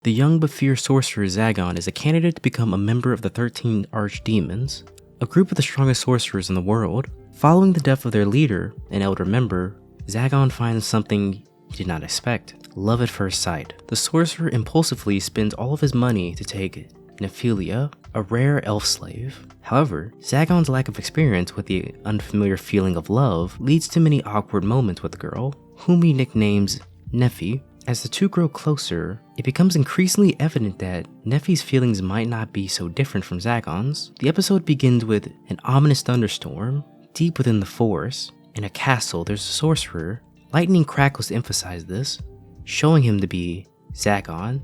The young but fierce sorcerer Zagon is a candidate to become a member of the 13 Archdemons, a group of the strongest sorcerers in the world. Following the death of their leader, an elder member, Zagon finds something he did not expect: love at first sight. The sorcerer impulsively spends all of his money to take Nephilia, a rare elf slave. However, Zagon's lack of experience with the unfamiliar feeling of love leads to many awkward moments with the girl, whom he nicknames Nephi. As the two grow closer, it becomes increasingly evident that Nephi's feelings might not be so different from Zagon's. The episode begins with an ominous thunderstorm. Deep within the forest, in a castle, there's a sorcerer. Lightning crackles to emphasize this, showing him to be Zagon,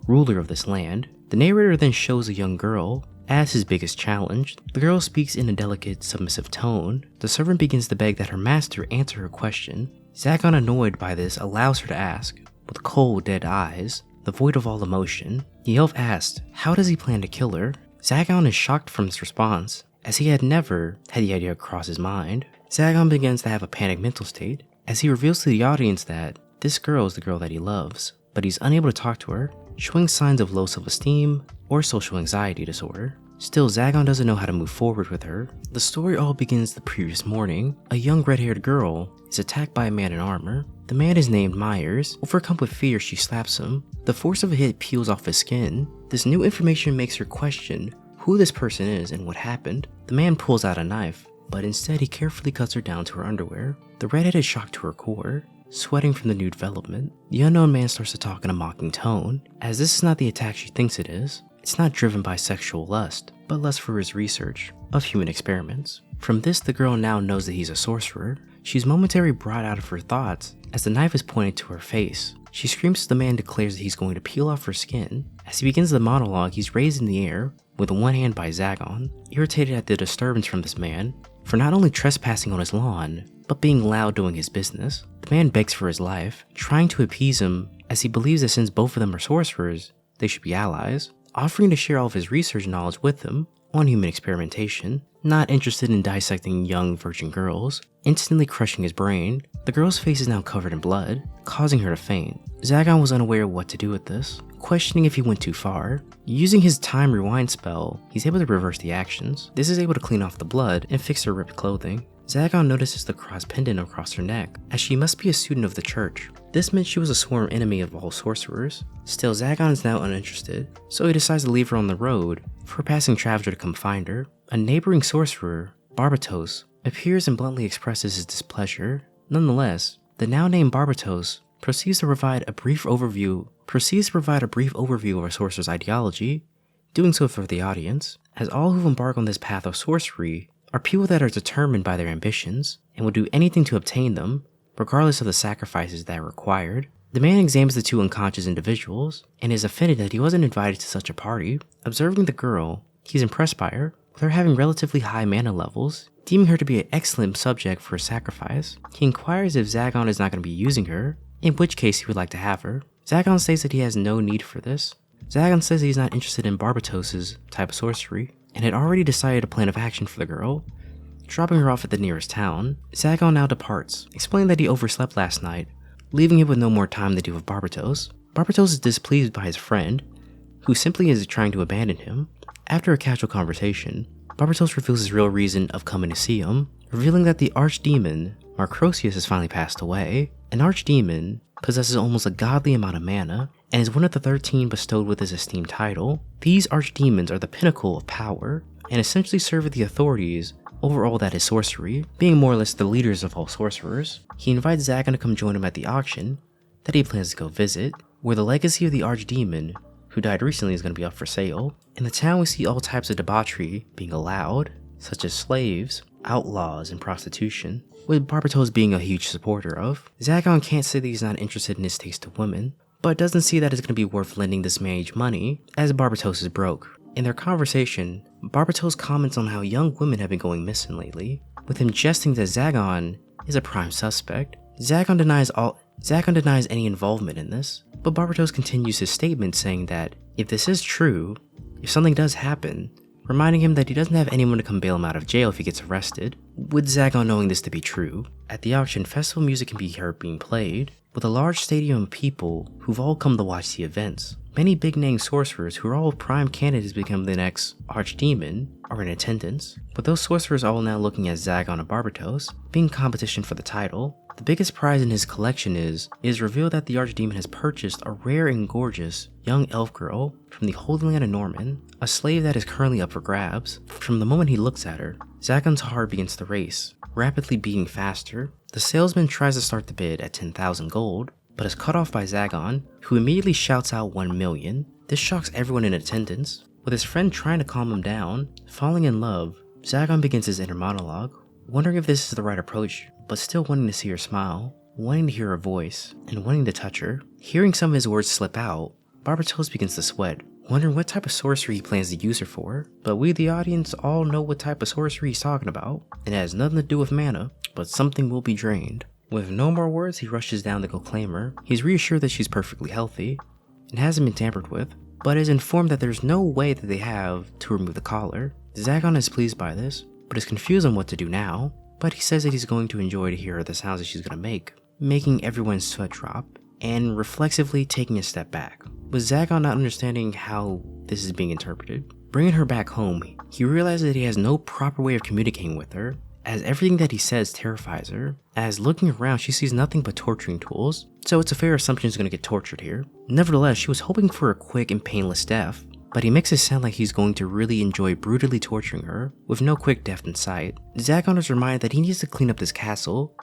ruler of this land. The narrator then shows a young girl as his biggest challenge. The girl speaks in a delicate, submissive tone. The servant begins to beg that her master answer her question. Zagon, annoyed by this, allows her to ask. With cold, dead eyes, devoid of all emotion, the elf asks, how does he plan to kill her? Zagon is shocked from this response, as he had never had the idea cross his mind. Zagon begins to have a panic mental state, as he reveals to the audience that this girl is the girl that he loves, but he's unable to talk to her, showing signs of low self-esteem or social anxiety disorder. Still, Zagon doesn't know how to move forward with her. The story all begins the previous morning. A young red-haired girl is attacked by a man in armor. The man is named Myers. Overcome with fear, she slaps him. The force of a hit peels off his skin. This new information makes her question who this person is and what happened. The man pulls out a knife, but instead he carefully cuts her down to her underwear. The redhead is shocked to her core, sweating from the new development. The unknown man starts to talk in a mocking tone, as this is not the attack she thinks it is. It's not driven by sexual lust, but lust for his research of human experiments. From this, the girl now knows that he's a sorcerer. She's momentarily brought out of her thoughts as the knife is pointed to her face. She screams as the man declares that he's going to peel off her skin. As he begins the monologue, he's raised in the air with one hand by Zagon, irritated at the disturbance from this man for not only trespassing on his lawn, but being loud doing his business. The man begs for his life, trying to appease him as he believes that since both of them are sorcerers, they should be allies, offering to share all of his research knowledge with them on human experimentation, not interested in dissecting young virgin girls, instantly crushing his brain. The girl's face is now covered in blood, causing her to faint. Zagon was unaware of what to do with this, questioning if he went too far. Using his time rewind spell, he's able to reverse the actions. This is able to clean off the blood and fix her ripped clothing. Zagon notices the cross pendant across her neck, as she must be a student of the church. This meant she was a sworn enemy of all sorcerers. Still, Zagon is now uninterested, so he decides to leave her on the road for a passing traveler to come find her. A neighboring sorcerer, Barbatos, appears and bluntly expresses his displeasure. Nonetheless, the now named Barbatos proceeds to provide a brief overview of a sorcerer's ideology, doing so for the audience, as all who embark on this path of sorcery are people that are determined by their ambitions and will do anything to obtain them, regardless of the sacrifices that are required. The man examines the two unconscious individuals and is offended that he wasn't invited to such a party. Observing the girl, he's impressed by her, with her having relatively high mana levels, deeming her to be an excellent subject for a sacrifice. He inquires if Zagon is not going to be using her, in which case he would like to have her. Zagon states that he has no need for this. Zagon says that he's not interested in Barbatos' type of sorcery, and had already decided a plan of action for the girl, dropping her off at the nearest town. Zagon now departs, explaining that he overslept last night, leaving him with no more time to do with Barbatos. Barbatos is displeased by his friend, who simply is trying to abandon him. After a casual conversation, Barbatos reveals his real reason of coming to see him, revealing that the archdemon Marcrosius has finally passed away. An archdemon possesses almost a godly amount of mana, and is one of the 13 bestowed with his esteemed title. These archdemons are the pinnacle of power, and essentially serve the authorities over all that is sorcery, being more or less the leaders of all sorcerers. He invites Zagon to come join him at the auction that he plans to go visit, where the legacy of the archdemon, who died recently, is going to be up for sale. In the town, we see all types of debauchery being allowed, such as slaves, outlaws, and prostitution, with Barbatos being a huge supporter of. Zagon can't say that he's not interested in his taste of women, but doesn't see that it's going to be worth lending this mage money, as Barbatos is broke. In their conversation, Barbatos comments on how young women have been going missing lately, with him jesting that Zagon is a prime suspect. Zagon denies any involvement in this, but Barbatos continues his statement saying that if this is true, if something does happen, reminding him that he doesn't have anyone to come bail him out of jail if he gets arrested, with Zagon knowing this to be true. At the auction, festival music can be heard being played, with a large stadium of people who've all come to watch the events. Many big-name sorcerers who are all prime candidates to become the next archdemon are in attendance, with those sorcerers all now looking at Zagon and Barbatos being competition for the title. The biggest prize in his collection is revealed that the archdemon has purchased a rare and gorgeous young elf girl from the Holy Land of Norman, a slave that is currently up for grabs. From the moment he looks at her, Zagon's heart begins to race, rapidly beating faster. The salesman tries to start the bid at 10,000 gold, but is cut off by Zagon, who immediately shouts out 1 million. This shocks everyone in attendance. With his friend trying to calm him down, falling in love, Zagon begins his inner monologue, wondering if this is the right approach, but still wanting to see her smile, wanting to hear her voice, and wanting to touch her. Hearing some of his words slip out, Barbatos begins to sweat, wondering what type of sorcery he plans to use her for. But we, the audience, all know what type of sorcery he's talking about. It has nothing to do with mana, but something will be drained. With no more words, he rushes down to go claim her. He's reassured that she's perfectly healthy and hasn't been tampered with, but is informed that there's no way that they have to remove the collar. Zagon is pleased by this, but is confused on what to do now. But he says that he's going to enjoy to hear the sounds that she's going to make, making everyone's sweat drop, and reflexively taking a step back. With Zagon not understanding how this is being interpreted, bringing her back home, he realizes that he has no proper way of communicating with her, as everything that he says terrifies her. As looking around, she sees nothing but torturing tools, so it's a fair assumption he's going to get tortured here. Nevertheless, she was hoping for a quick and painless death, but he makes it sound like he's going to really enjoy brutally torturing her, with no quick death in sight. Zagon is reminded that he needs to clean up this castle,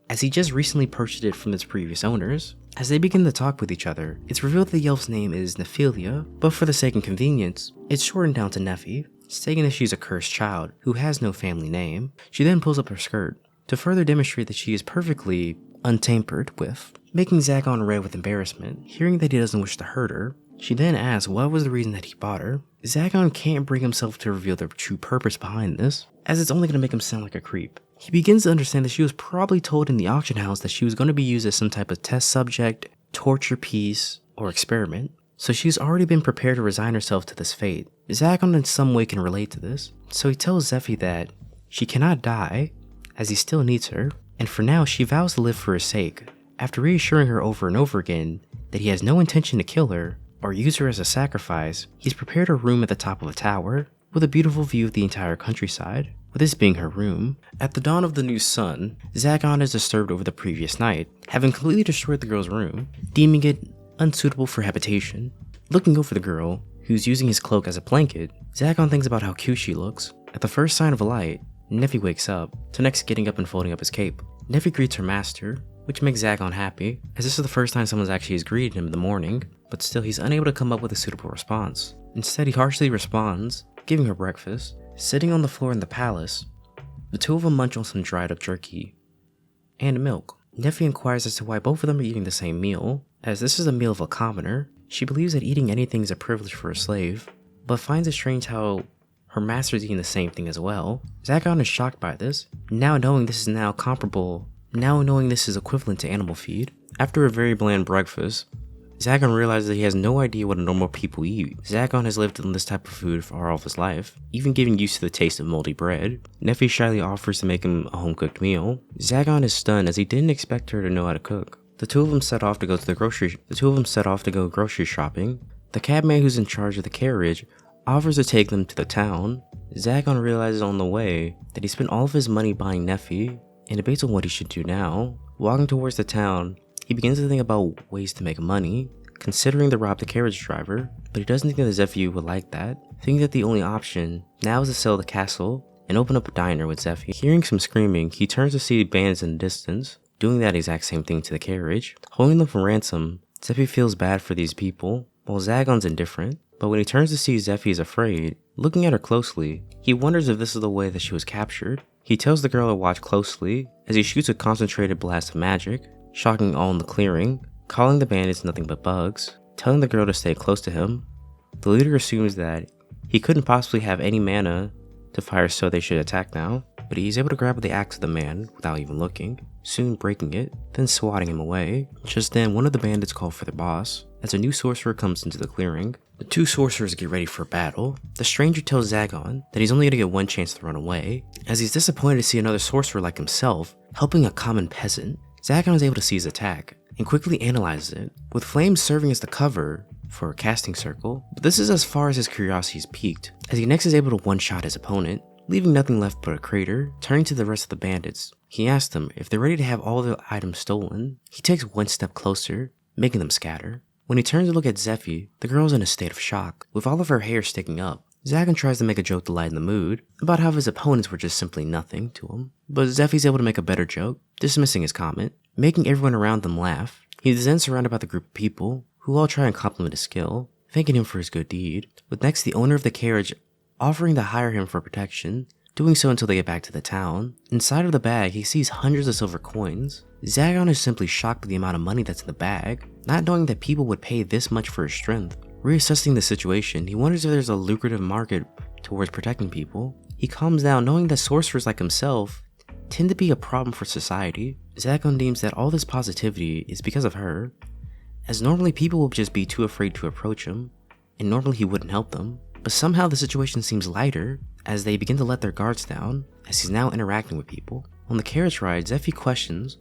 as he just recently purchased it from its previous owners. As they begin to talk with each other, it's revealed that the elf's name is Nephilia, but for the sake of convenience, it's shortened down to Nephi, stating that she's a cursed child who has no family name. She then pulls up her skirt to further demonstrate that she is perfectly untampered with, making Zagon red with embarrassment. Hearing that he doesn't wish to hurt her, she then asks what was the reason that he bought her. Zagon can't bring himself to reveal the true purpose behind this, as it's only going to make him sound like a creep. He begins to understand that she was probably told in the auction house that she was going to be used as some type of test subject, torture piece, or experiment, so she's already been prepared to resign herself to this fate. Zagon in some way can relate to this, so he tells Zephy that she cannot die, as he still needs her, and for now she vows to live for his sake. After reassuring her over and over again that he has no intention to kill her, or use her as a sacrifice, he's prepared a room at the top of a tower, with a beautiful view of the entire countryside, with this being her room. At the dawn of the new sun, Zagon is disturbed over the previous night, having completely destroyed the girl's room, deeming it unsuitable for habitation. Looking over the girl, who's using his cloak as a blanket, Zagon thinks about how cute she looks. At the first sign of a light, Nephi wakes up, to next getting up and folding up his cape. Nephi greets her master, which makes Zagon happy, as this is the first time someone's actually has greeted him in the morning, but still he's unable to come up with a suitable response. Instead, he harshly responds, giving her breakfast. Sitting on the floor in the palace, the two of them munch on some dried up jerky and milk. Nephi inquires as to why both of them are eating the same meal, as this is a meal of a commoner. She believes that eating anything is a privilege for a slave, but finds it strange how her master's eating the same thing as well. Zagon is shocked by this, now knowing this is equivalent to animal feed. After a very bland breakfast, Zagon realizes that he has no idea what normal people eat. Zagon has lived on this type of food for all of his life, even getting used to the taste of moldy bread. Nephi shyly offers to make him a home-cooked meal. Zagon is stunned as he didn't expect her to know how to cook. The two of them set off to go grocery shopping. The cabman who's in charge of the carriage offers to take them to the town. Zagon realizes on the way that he spent all of his money buying Nephi and debates on what he should do now. Walking towards the town, he begins to think about ways to make money, considering to rob the carriage driver, but he doesn't think that Zephy would like that, thinking that the only option now is to sell the castle and open up a diner with Zephy. Hearing some screaming, he turns to see bandits in the distance, doing that exact same thing to the carriage. Holding them for ransom, Zephy feels bad for these people, while Zagon's indifferent, but when he turns to see Zephy is afraid, looking at her closely, he wonders if this is the way that she was captured. He tells the girl to watch closely as he shoots a concentrated blast of magic, shocking all in the clearing, calling the bandits nothing but bugs, telling the girl to stay close to him. The leader assumes that he couldn't possibly have any mana to fire, so they should attack now, but he's able to grab the axe of the man without even looking, soon breaking it, then swatting him away. Just then, one of the bandits called for the boss, as a new sorcerer comes into the clearing. The two sorcerers get ready for battle. The stranger tells Zagon that he's only going to get one chance to run away, as he's disappointed to see another sorcerer like himself helping a common peasant. Zagon is able to see his attack and quickly analyzes it, with flames serving as the cover for a casting circle, but this is as far as his curiosity is piqued, as he next is able to one-shot his opponent, leaving nothing left but a crater. Turning to the rest of the bandits, he asks them if they're ready to have all their items stolen. He takes one step closer, making them scatter. When he turns to look at Zeffy, the girl is in a state of shock, with all of her hair sticking up. Zagon tries to make a joke to lighten the mood, about how his opponents were just simply nothing to him, but Zeffy's able to make a better joke, dismissing his comment, making everyone around them laugh. He is then surrounded by the group of people, who all try and compliment his skill, thanking him for his good deed, with next the owner of the carriage offering to hire him for protection, doing so until they get back to the town. Inside of the bag, he sees hundreds of silver coins. Zagon is simply shocked by the amount of money that's in the bag, not knowing that people would pay this much for his strength. Reassessing the situation, he wonders if there's a lucrative market towards protecting people. He calms down knowing that sorcerers like himself tend to be a problem for society. Zagon deems that all this positivity is because of her, as normally people would just be too afraid to approach him, and normally he wouldn't help them. But somehow the situation seems lighter as they begin to let their guards down, as he's now interacting with people. On the carriage ride, Zeffy questions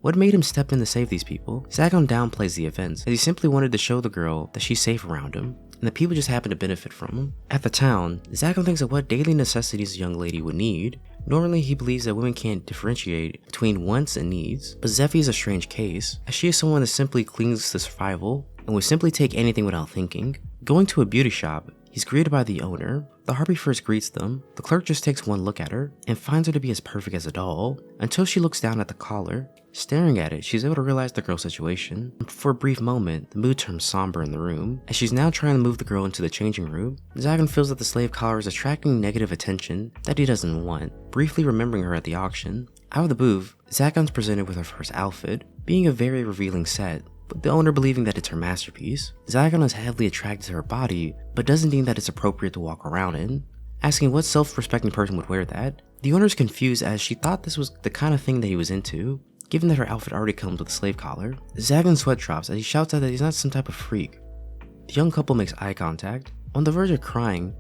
what made him step in to save these people. Zagon downplays the events, as he simply wanted to show the girl that she's safe around him, and the people just happen to benefit from him. At the town, Zagon thinks of what daily necessities a young lady would need. Normally, he believes that women can't differentiate between wants and needs, but Zeffy is a strange case, as she is someone that simply clings to survival and would simply take anything without thinking. Going to a beauty shop, he's greeted by the owner. The harpy first greets them. The clerk just takes one look at her and finds her to be as perfect as a doll, until she looks down at the collar. Staring at it, she's able to realize the girl's situation. For a brief moment, the mood turns somber in the room, as she's now trying to move the girl into the changing room. Zagon feels that the slave collar is attracting negative attention that he doesn't want, briefly remembering her at the auction. Out of the booth, Zagon's presented with her first outfit, being a very revealing set, but the owner believing that it's her masterpiece. Zagon is heavily attracted to her body, but doesn't deem that it's appropriate to walk around in, asking what self-respecting person would wear that. The owner is confused, as she thought this was the kind of thing that he was into, given that her outfit already comes with a slave collar. Zagon's sweat drops as he shouts out that he's not some type of freak. The young couple makes eye contact. On the verge of crying,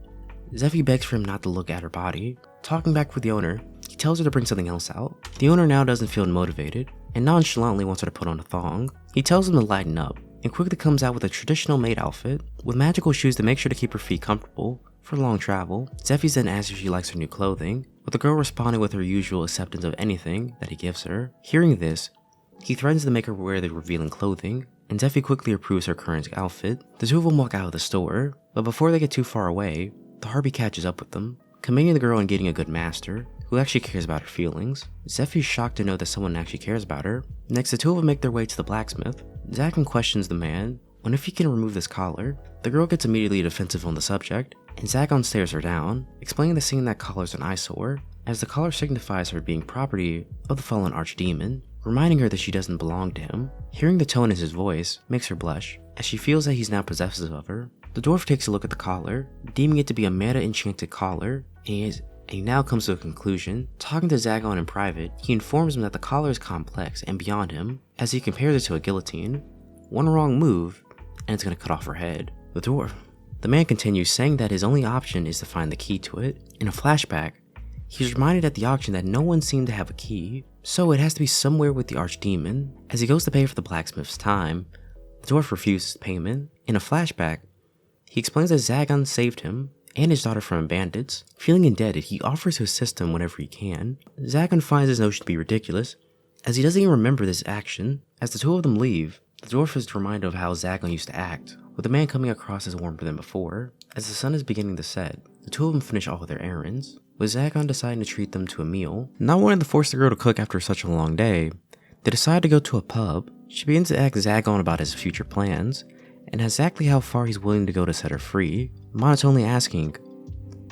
Zeffy begs for him not to look at her body. Talking back with the owner, he tells her to bring something else out. The owner now doesn't feel motivated, and nonchalantly wants her to put on a thong. He tells him to lighten up, and quickly comes out with a traditional maid outfit, with magical shoes to make sure to keep her feet comfortable for long travel. Zeffy then asks if she likes her new clothing, with the girl responding with her usual acceptance of anything that he gives her. Hearing this, he threatens to make her wear the revealing clothing, and Zeffy quickly approves her current outfit. The two of them walk out of the store, but before they get too far away, the harpy catches up with them, commending the girl on getting a good master, who actually cares about her feelings. Zeffy is shocked to know that someone actually cares about her. Next, the two of them make their way to the blacksmith. Zagon questions the man on if he can remove this collar. The girl gets immediately defensive on the subject, and Zagon stares her down, explaining that seeing that collar is an eyesore, as the collar signifies her being property of the fallen archdemon, reminding her that she doesn't belong to him. Hearing the tone in his voice makes her blush, as she feels that he's now possessive of her. The dwarf takes a look at the collar, deeming it to be a mana-enchanted collar, and he now comes to a conclusion. Talking to Zagon in private, he informs him that the collar is complex and beyond him, as he compares it to a guillotine. One wrong move, and it's going to cut off her head. The man continues, saying that his only option is to find the key to it. In a flashback, he's reminded at the auction that no one seemed to have a key, so it has to be somewhere with the archdemon. As he goes to pay for the blacksmith's time, the dwarf refuses payment. In a flashback, he explains that Zagon saved him and his daughter from bandits. Feeling indebted, he offers to assist him whenever he can. Zagon finds his notion to be ridiculous, as he doesn't even remember this action. As the two of them leave, the dwarf is reminded of how Zagon used to act, with the man coming across as warmer than before. As the sun is beginning to set, the two of them finish all of their errands, with Zagon deciding to treat them to a meal. Not wanting to force the girl to cook after such a long day, they decide to go to a pub. She begins to ask Zagon about his future plans, and exactly how far he's willing to go to set her free, monotonely asking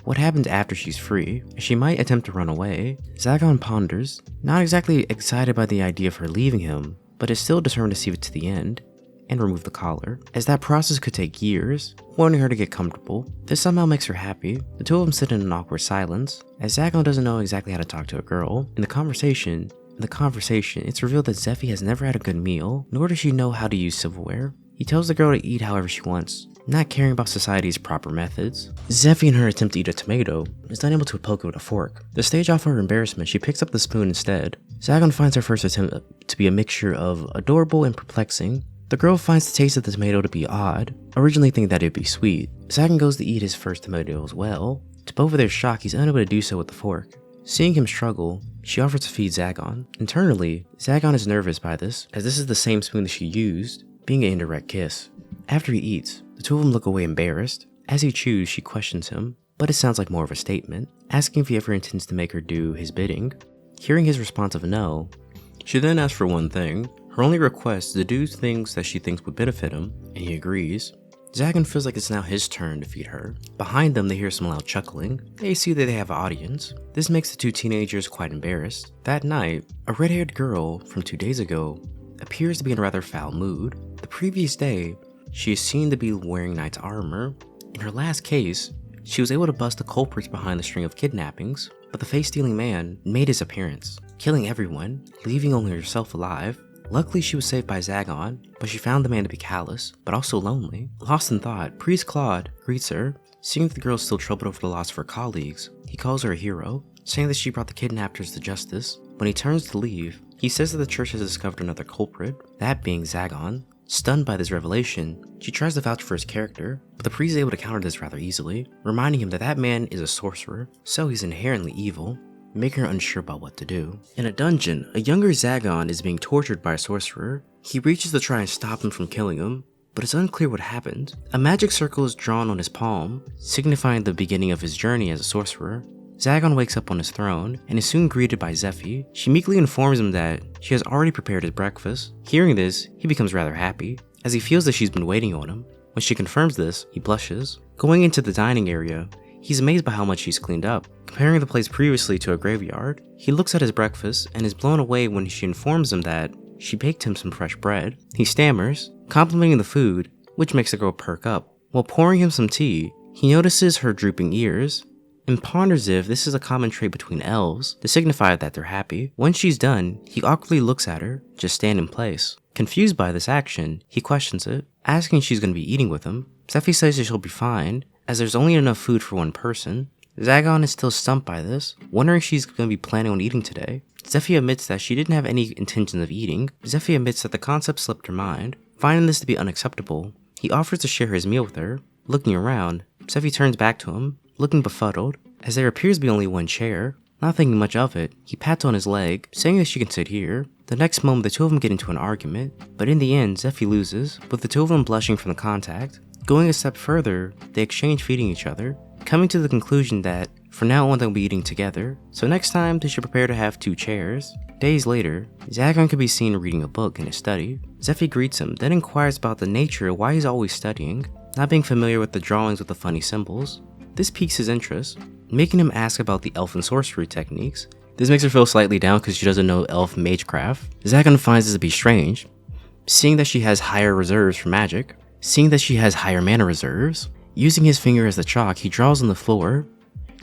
what happens after she's free, as she might attempt to run away. Zagon ponders, not exactly excited by the idea of her leaving him, but is still determined to see it to the end, and remove the collar, as that process could take years, wanting her to get comfortable. This somehow makes her happy. The two of them sit in an awkward silence, as Zagon doesn't know exactly how to talk to a girl. In the conversation, it's revealed that Zeffy has never had a good meal, nor does she know how to use silverware. He tells the girl to eat however she wants, not caring about society's proper methods. Zeffy, in her attempt to eat a tomato, is unable to poke it with a fork. To stage off her embarrassment, she picks up the spoon instead, Zagon finds her first attempt to be a mixture of adorable and perplexing. The girl finds the taste of the tomato to be odd, originally thinking that it'd be sweet. Zagon goes to eat his first tomato as well. To both of their shock, he's unable to do so with the fork. Seeing him struggle, she offers to feed Zagon. Internally, Zagon is nervous by this, as this is the same spoon that she used, being an indirect kiss. After he eats, the two of them look away embarrassed. As he chews, she questions him, but it sounds like more of a statement, asking if he ever intends to make her do his bidding. Hearing his response of no, she then asks for one thing. Her only request is to do things that she thinks would benefit him, and he agrees. Zagon feels like it's now his turn to feed her. Behind them, they hear some loud chuckling. They see that they have an audience. This makes the two teenagers quite embarrassed. That night, a red-haired girl from 2 days ago appears to be in a rather foul mood. The previous day, she is seen to be wearing knight's armor. In her last case, she was able to bust the culprits behind the string of kidnappings, but the face-stealing man made his appearance, killing everyone, leaving only herself alive. Luckily, she was saved by Zagon, but she found the man to be callous, but also lonely. Lost in thought, Priest Claude greets her. Seeing that the girl is still troubled over the loss of her colleagues, he calls her a hero, saying that she brought the kidnappers to justice. When he turns to leave, he says that the church has discovered another culprit, that being Zagon. Stunned by this revelation, she tries to vouch for his character, but the priest is able to counter this rather easily, reminding him that that man is a sorcerer, so he's inherently evil, making her unsure about what to do. In a dungeon, a younger Zagon is being tortured by a sorcerer. He reaches to try and stop him from killing him, but it's unclear what happened. A magic circle is drawn on his palm, signifying the beginning of his journey as a sorcerer. Zagon wakes up on his throne and is soon greeted by Zephy. She meekly informs him that she has already prepared his breakfast. Hearing this, he becomes rather happy, as he feels that she's been waiting on him. When she confirms this, he blushes. Going into the dining area, he's amazed by how much she's cleaned up. Comparing the place previously to a graveyard, he looks at his breakfast and is blown away when she informs him that she baked him some fresh bread. He stammers, complimenting the food, which makes the girl perk up. While pouring him some tea, he notices her drooping ears and ponders if this is a common trait between elves to signify that they're happy. When she's done, he awkwardly looks at her, just stand in place. Confused by this action, he questions it, asking if she's going to be eating with him. Zephy says that she'll be fine, as there's only enough food for one person. Zagon is still stumped by this, wondering if she's going to be planning on eating today. Zephy admits that she didn't have any intentions of eating. Zephy admits that the concept slipped her mind. Finding this to be unacceptable, he offers to share his meal with her. Looking around, Zephy turns back to him, looking befuddled, as there appears to be only one chair. Not thinking much of it, he pats on his leg, saying that she can sit here. The next moment, the two of them get into an argument, but in the end, Zephy loses, with the two of them blushing from the contact. Going a step further, they exchange feeding each other, coming to the conclusion that for now on they'll be eating together, so next time they should prepare to have 2 chairs. Days later, Zagon can be seen reading a book in his study. Zephy greets him, then inquires about the nature of why he's always studying, not being familiar with the drawings with the funny symbols. This piques his interest, making him ask about the elf and sorcery techniques. This makes her feel slightly down because she doesn't know elf magecraft. Zagon finds this to be strange, seeing that she has higher reserves for magic, seeing that she has higher mana reserves. Using his finger as the chalk, he draws on the floor,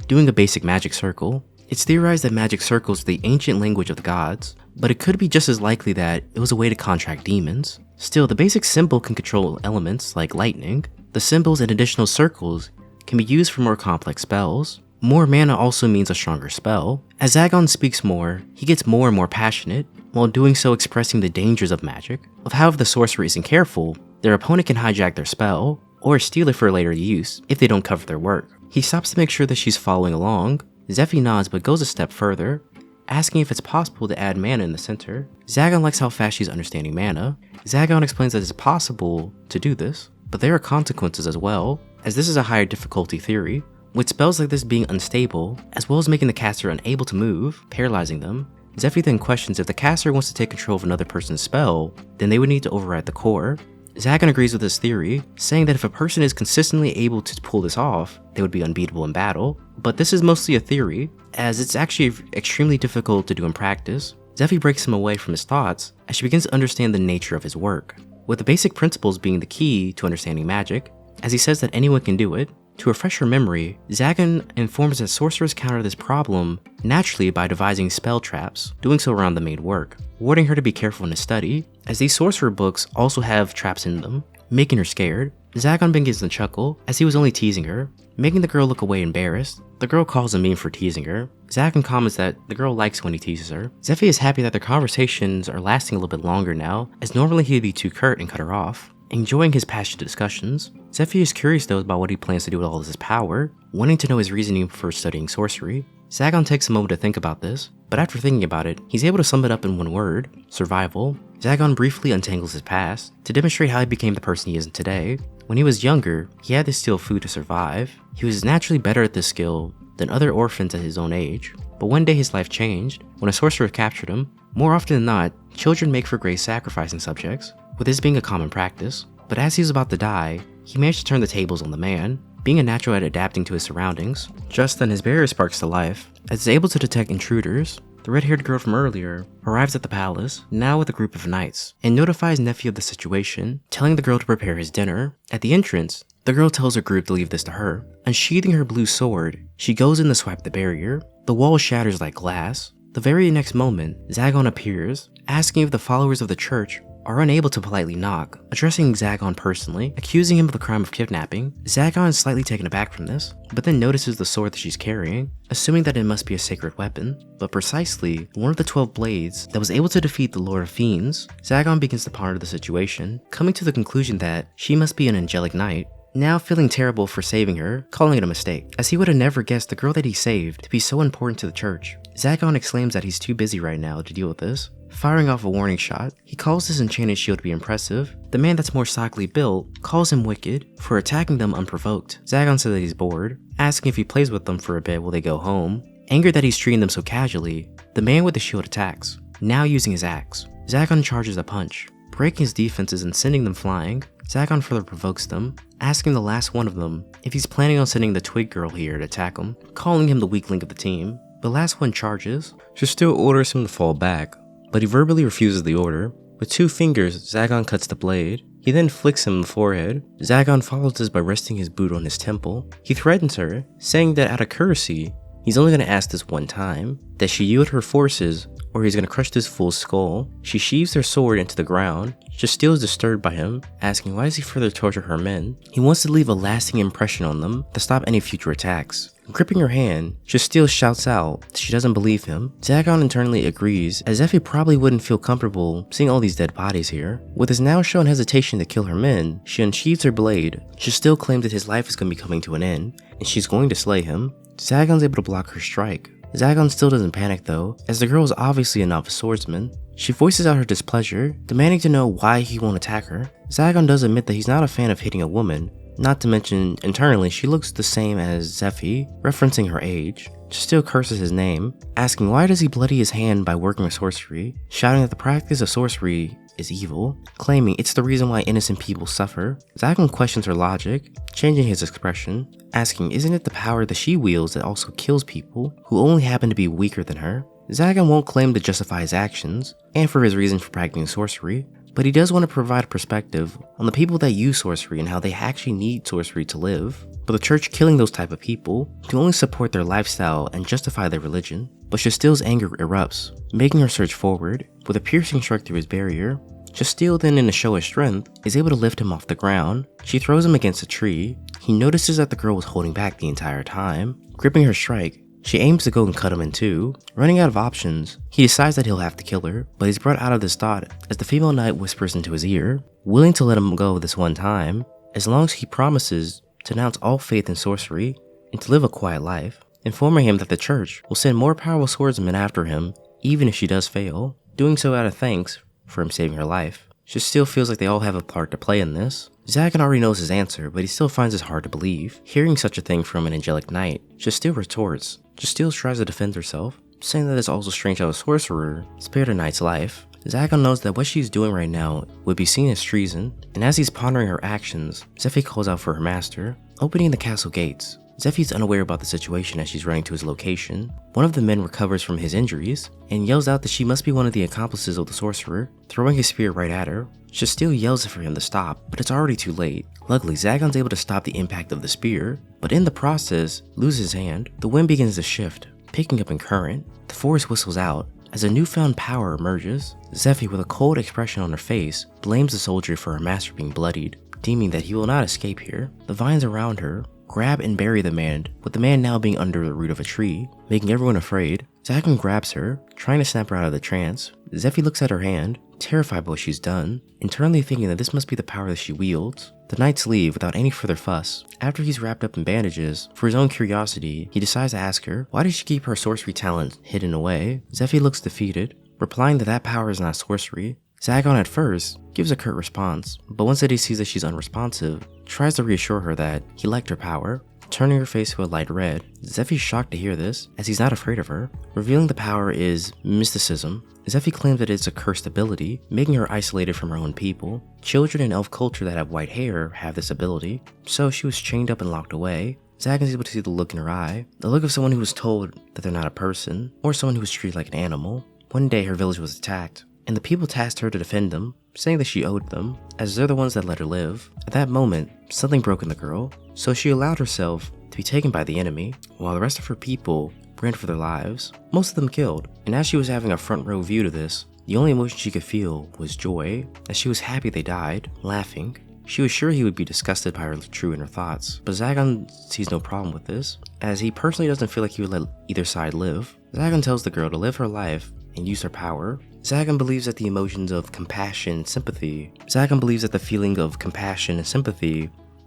doing a basic magic circle. It's theorized that magic circles are the ancient language of the gods, but it could be just as likely that it was a way to contract demons. Still, the basic symbol can control elements like lightning. The symbols and additional circles can be used for more complex spells. More mana also means a stronger spell. As Zagon speaks more, he gets more and more passionate, while doing so expressing the dangers of magic, of how if the sorcerer isn't careful, their opponent can hijack their spell, or steal it for later use if they don't cover their work. He stops to make sure that she's following along. Zephy nods but goes a step further, asking if it's possible to add mana in the center. Zagon likes how fast she's understanding mana. Zagon explains that it's possible to do this, but there are consequences as well, as this is a higher difficulty theory, with spells like this being unstable, as well as making the caster unable to move, paralyzing them. Zephy then questions if the caster wants to take control of another person's spell, then they would need to override the core. Zagon agrees with this theory, saying that if a person is consistently able to pull this off, they would be unbeatable in battle, but this is mostly a theory, as it's actually extremely difficult to do in practice. Zephy breaks him away from his thoughts as she begins to understand the nature of his work, with the basic principles being the key to understanding magic, as he says that anyone can do it. To refresh her memory, Zagon informs that sorcerers counter this problem naturally by devising spell traps, doing so around the main work, warning her to be careful in his study, as these sorcerer books also have traps in them, making her scared. Zagon begins to chuckle, as he was only teasing her, making the girl look away embarrassed. The girl calls him mean for teasing her. Zagon comments that the girl likes when he teases her. Zephy is happy that their conversations are lasting a little bit longer now, as normally he'd be too curt and cut her off. Enjoying his passionate discussions, Zephy is curious though about what he plans to do with all of his power, wanting to know his reasoning for studying sorcery. Zagon takes a moment to think about this, but after thinking about it, he's able to sum it up in one word: survival. Zagon briefly untangles his past to demonstrate how he became the person he is today. When he was younger, he had to steal food to survive. He was naturally better at this skill than other orphans at his own age, but one day his life changed when a sorcerer captured him. More often than not, children make for great sacrificing subjects, with this being a common practice. But as he was about to die, he managed to turn the tables on the man, being a natural at adapting to his surroundings. Just then his barrier sparks to life, as he's able to detect intruders. The red-haired girl from earlier arrives at the palace, now with a group of knights, and notifies Nephi of the situation, telling the girl to prepare his dinner. At the entrance, the girl tells her group to leave this to her. Unsheathing her blue sword, she goes in to swipe the barrier. The wall shatters like glass. The very next moment, Zagon appears, asking if the followers of the church are unable to politely knock, addressing Zagon personally, accusing him of the crime of kidnapping. Zagon is slightly taken aback from this, but then notices the sword that she's carrying, assuming that it must be a sacred weapon, but precisely one of the 12 blades that was able to defeat the Lord of Fiends. Zagon begins to ponder the situation, coming to the conclusion that she must be an angelic knight, now feeling terrible for saving her, calling it a mistake, as he would have never guessed the girl that he saved to be so important to the church. Zagon exclaims that he's too busy right now to deal with this. Firing off a warning shot, he calls his enchanted shield to be impressive. The man that's more stockily built calls him wicked for attacking them unprovoked. Zagon says that he's bored, asking if he plays with them for a bit while they go home. Angered that he's treating them so casually, the man with the shield attacks, now using his axe. Zagon charges a punch, breaking his defenses and sending them flying. Zagon further provokes them, asking the last one of them if he's planning on sending the twig girl here to attack him, calling him the weak link of the team. The last one charges, still orders him to fall back, but he verbally refuses the order. With 2 fingers, Zagon cuts the blade. He then flicks him in the forehead. Zagon follows this by resting his boot on his temple. He threatens her, saying that out of courtesy, he's only going to ask this one time, that she yield her forces or he's going to crush this fool's skull. She sheaves her sword into the ground. Jastil is disturbed by him, asking why does he further torture her men. He wants to leave a lasting impression on them to stop any future attacks. Gripping her hand, Jastil shouts out that she doesn't believe him. Zagon internally agrees, as Zephy probably wouldn't feel comfortable seeing all these dead bodies here. With his now shown hesitation to kill her men, she unsheathes her blade. Jastil claims that his life is going to be coming to an end, and she's going to slay him. Zagon's able to block her strike. Zagon still doesn't panic though, as the girl is obviously a novice swordsman. She voices out her displeasure, demanding to know why he won't attack her. Zagon does admit that he's not a fan of hitting a woman, not to mention internally she looks the same as Zephy, referencing her age. Jastil curses his name, asking why does he bloody his hand by working with sorcery, shouting that the practice of sorcery is evil, claiming it's the reason why innocent people suffer. Zagon questions her logic, changing his expression, asking isn't it the power that she wields that also kills people who only happen to be weaker than her? Zagon won't claim to justify his actions, and for his reason for practicing sorcery, but he does want to provide perspective on the people that use sorcery and how they actually need sorcery to live. But the church killing those type of people to only support their lifestyle and justify their religion. But Jastil's anger erupts, making her surge forward. With a piercing strike through his barrier, Jastil then, in a show of strength, is able to lift him off the ground. She throws him against a tree. He notices that the girl was holding back the entire time. Gripping her strike, she aims to go and cut him in two. Running out of options, he decides that he'll have to kill her, but he's brought out of this thought as the female knight whispers into his ear, willing to let him go this one time, as long as he promises to renounce all faith in sorcery and to live a quiet life, informing him that the church will send more powerful swordsmen after him, even if she does fail, doing so out of thanks for him saving her life. She still feels like they all have a part to play in this. Zagon already knows his answer, but he still finds it hard to believe. Hearing such a thing from an angelic knight, Jastil retorts. Jastil tries to defend herself, saying that it's also strange how a sorcerer spared a knight's life. Zagon knows that what she's doing right now would be seen as treason, and as he's pondering her actions, Zephy calls out for her master, opening the castle gates. Zephy's unaware about the situation as she's running to his location. One of the men recovers from his injuries and yells out that she must be one of the accomplices of the sorcerer, throwing his spear right at her. Jastil yells for him to stop, but it's already too late. Luckily, Zagon's able to stop the impact of the spear, but in the process, loses his hand. The wind begins to shift, picking up in current. The forest whistles out as a newfound power emerges. Zephy, with a cold expression on her face, blames the soldier for her master being bloodied, deeming that he will not escape here. The vines around her grab and bury the man, with the man now being under the root of a tree, making everyone afraid. Zagon grabs her, trying to snap her out of the trance. Zephy looks at her hand, terrified by what she's done, internally thinking that this must be the power that she wields. The knights leave without any further fuss. After he's wrapped up in bandages, for his own curiosity, he decides to ask her, why does she keep her sorcery talent hidden away? Zephy looks defeated, replying that that power is not sorcery. Zagon at first gives a curt response, but once that he sees that she's unresponsive, tries to reassure her that he liked her power, turning her face to a light red. Zephy's shocked to hear this, as he's not afraid of her. Revealing the power is mysticism. Zephy claims that it's a cursed ability, making her isolated from her own people. Children in elf culture that have white hair have this ability, so she was chained up and locked away. Zagon's able to see the look in her eye, the look of someone who was told that they're not a person, or someone who was treated like an animal. One day her village was attacked, and the people tasked her to defend them, saying that she owed them, as they're the ones that let her live. At that moment, something broke in the girl, so she allowed herself to be taken by the enemy, while the rest of her people ran for their lives, most of them killed. And as she was having a front row view to this, the only emotion she could feel was joy, as she was happy they died, laughing. She was sure he would be disgusted by her true inner thoughts, but Zagon sees no problem with this, as he personally doesn't feel like he would let either side live. Zagon tells the girl to live her life and use her power. Zagon believes that the emotions of compassion and sympathy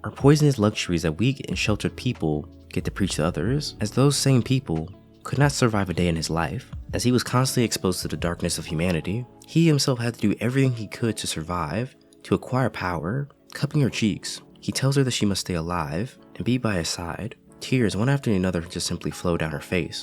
are poisonous luxuries that weak and sheltered people get to preach to others, as those same people could not survive a day in his life. As he was constantly exposed to the darkness of humanity, he himself had to do everything he could to survive, to acquire power. Cupping her cheeks, he tells her that she must stay alive and be by his side. Tears, one after another, just simply flow down her face.